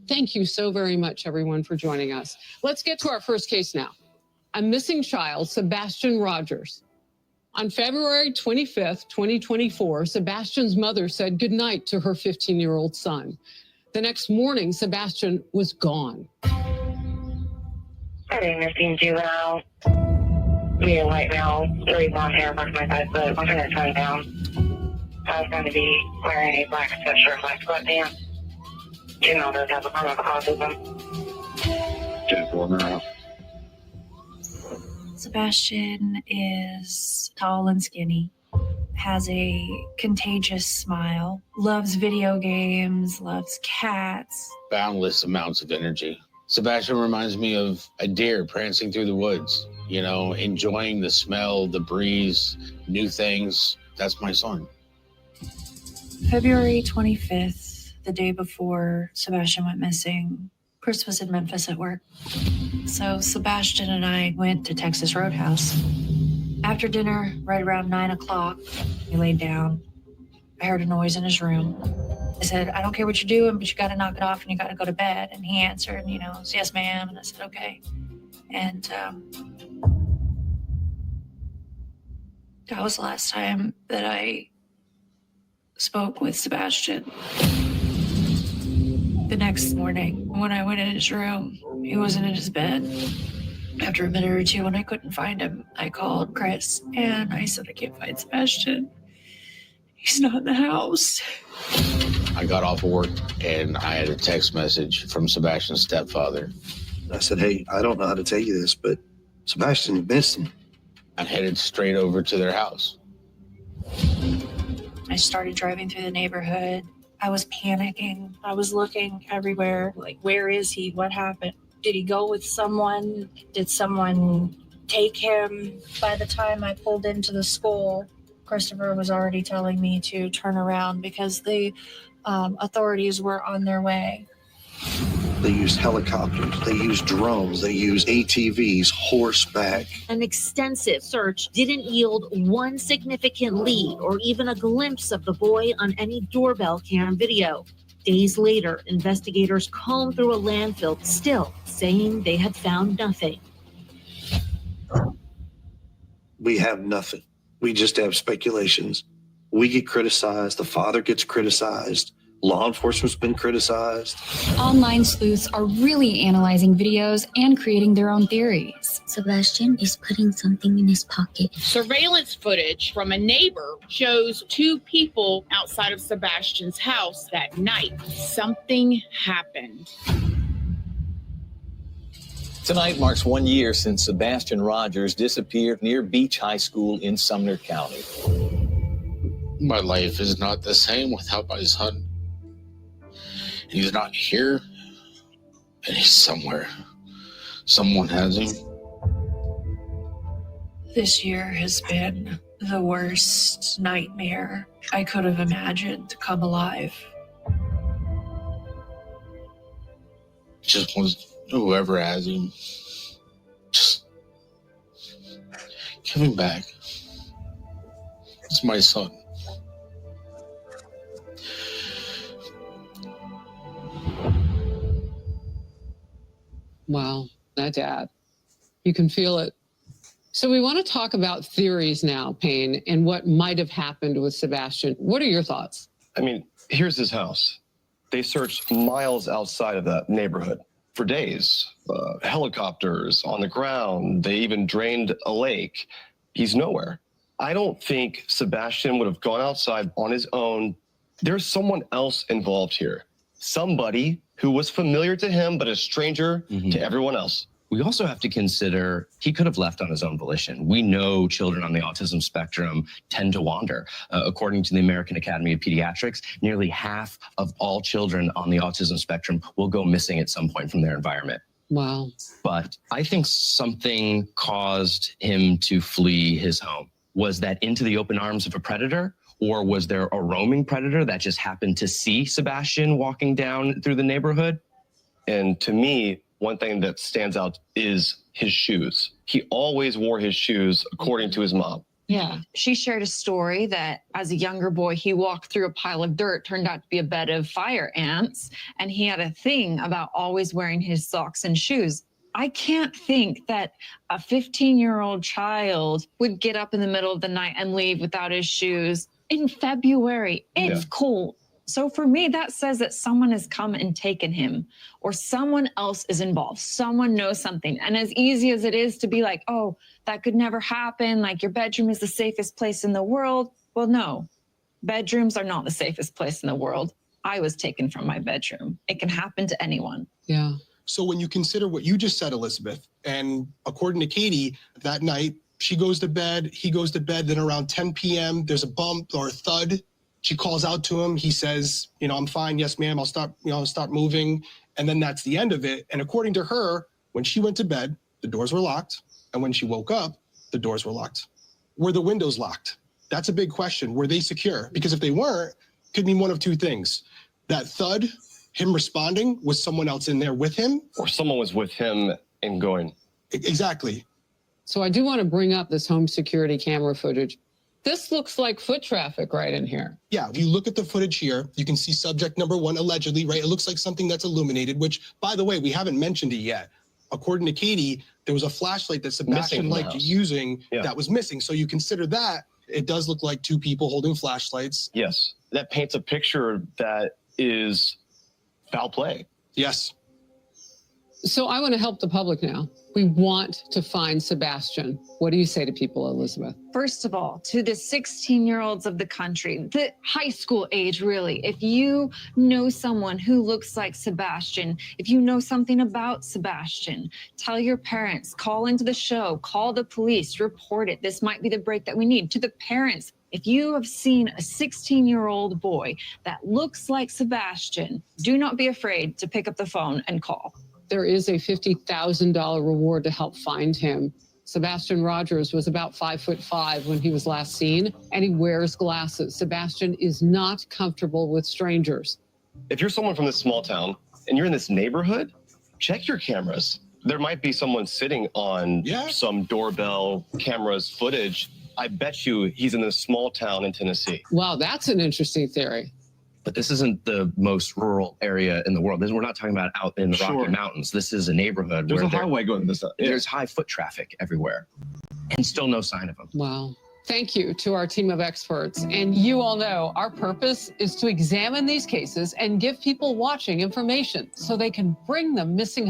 Thank you so very much, everyone, for joining us. Let's get to our first case now. A missing child, Sebastian Rogers. On February 25th, 2024, Sebastian's mother said goodnight to her 15-year-old son. The next morning, Sebastian was gone. My name is Dean Juvenile. Me and white male, really blonde hair, approximately 5 foot, 120 pounds. I was going to be wearing a black sweatshirt, black sweatpants. Juvenile does have a criminal autism. Just going around. Sebastian is tall and skinny, has a contagious smile, loves video games, loves cats. Boundless amounts of energy. Sebastian reminds me of a deer prancing through the woods, you know, enjoying the smell, the breeze, new things. That's my son. February 25th, the day before Sebastian went missing, Chris was in Memphis at work. So Sebastian and I went to Texas Roadhouse. After dinner, right around 9 o'clock, he laid down. I heard a noise in his room. I said, I don't care what you're doing, but you got to knock it off and you got to go to bed. And he answered, yes, ma'am. And I said, okay. And that was the last time that I spoke with Sebastian. The next morning, when I went in his room, he wasn't in his bed. After a minute or two, when I couldn't find him, I called Chris and I said, I can't find Sebastian. He's not in the house. I got off of work and I had a text message from Sebastian's stepfather. I said, hey, I don't know how to tell you this, but Sebastian missed him. I headed straight over to their house. I started driving through the neighborhood. I was panicking. I was looking everywhere. Like, where is he? What happened? Did he go with someone? Did someone take him? By the time I pulled into the school, Christopher was already telling me to turn around because the authorities were on their way. They used helicopters, they used drones, they used ATVs, horseback. An extensive search didn't yield one significant lead or even a glimpse of the boy on any doorbell cam video. Days later, investigators combed through a landfill, still saying they had found nothing. We have nothing. We just have speculations. We get criticized. The father gets criticized. Law enforcement's been criticized. Online sleuths are really analyzing videos and creating their own theories. Sebastian is putting something in his pocket. Surveillance footage from a neighbor shows two people outside of Sebastian's house that night. Something happened. Tonight marks 1 year since Sebastian Rogers disappeared near Beach High School in Sumner County. My life is not the same without my son. He's not here, and he's somewhere. Someone has him. This year has been the worst nightmare I could have imagined to come alive. Just wants whoever has him, just give him back. It's my son. Wow, that dad. You can feel it. So we want to talk about theories now, Payne, and what might have happened with Sebastian. What are your thoughts? I mean, here's his house. They searched miles outside of that neighborhood for days. Helicopters on the ground. They even drained a lake. He's nowhere. I don't think Sebastian would have gone outside on his own. There's someone else involved here. Somebody who was familiar to him, but a stranger to everyone else. We also have to consider he could have left on his own volition. We know children on the autism spectrum tend to wander. According to the American Academy of Pediatrics, nearly half of all children on the autism spectrum will go missing at some point from their environment. Wow. But I think something caused him to flee his home. Was that into the open arms of a predator? Or was there a roaming predator that just happened to see Sebastian walking down through the neighborhood? And to me, one thing that stands out is his shoes. He always wore his shoes according to his mom. Yeah. She shared a story that as a younger boy, he walked through a pile of dirt, turned out to be a bed of fire ants, and he had a thing about always wearing his socks and shoes. I can't think that a 15-year-old child would get up in the middle of the night and leave without his shoes in February. It's cold. So for me, that says that someone has come and taken him, or someone else is involved. Someone knows something. And as easy as it is to be like, oh, that could never happen, like your bedroom is the safest place in the world. Well, no, bedrooms are not the safest place in the world. I was taken from my bedroom. It can happen to anyone. Yeah. So when you consider what you just said, Elizabeth, and according to Katie, that night, she goes to bed, he goes to bed, then around 10 p.m., there's a bump or a thud. She calls out to him. He says, you know, I'm fine. Yes, ma'am. I'll stop moving. And then that's the end of it. And according to her, when she went to bed, the doors were locked. And when she woke up, the doors were locked. Were the windows locked? That's a big question. Were they secure? Because if they weren't, it could mean one of two things. That thud, him responding, was someone else in there with him? Or someone was with him and going. Exactly. So I do want to bring up this home security camera footage. This looks like foot traffic right in here. Yeah, if you look at the footage here, you can see subject number 1, allegedly, right? It looks like something that's illuminated, which, by the way, we haven't mentioned it yet. According to Katie, there was a flashlight that Sebastian liked using that was missing. So you consider that, it does look like two people holding flashlights. Yes, that paints a picture that is foul play. Yes. So I want to help the public now. We want to find Sebastian. What do you say to people, Elizabeth? First of all, to the 16-year-olds of the country, the high school age, really, if you know someone who looks like Sebastian, if you know something about Sebastian, tell your parents, call into the show, call the police, report it. This might be the break that we need. To the parents, if you have seen a 16-year-old boy that looks like Sebastian, do not be afraid to pick up the phone and call. There is a $50,000 reward to help find him. Sebastian Rogers was about 5'5" when he was last seen, and he wears glasses. Sebastian is not comfortable with strangers. If you're someone from this small town and you're in this neighborhood, check your cameras. There might be someone sitting on some doorbell cameras footage. I bet you he's in this small town in Tennessee. Wow, that's an interesting theory. But this isn't the most rural area in the world. We're not talking about out in the Rocky Mountains. This is a neighborhood There's where a highway going this up. There's high foot traffic everywhere, and still no sign of him. Wow. Thank you to our team of experts. And you all know our purpose is to examine these cases and give people watching information so they can bring the missing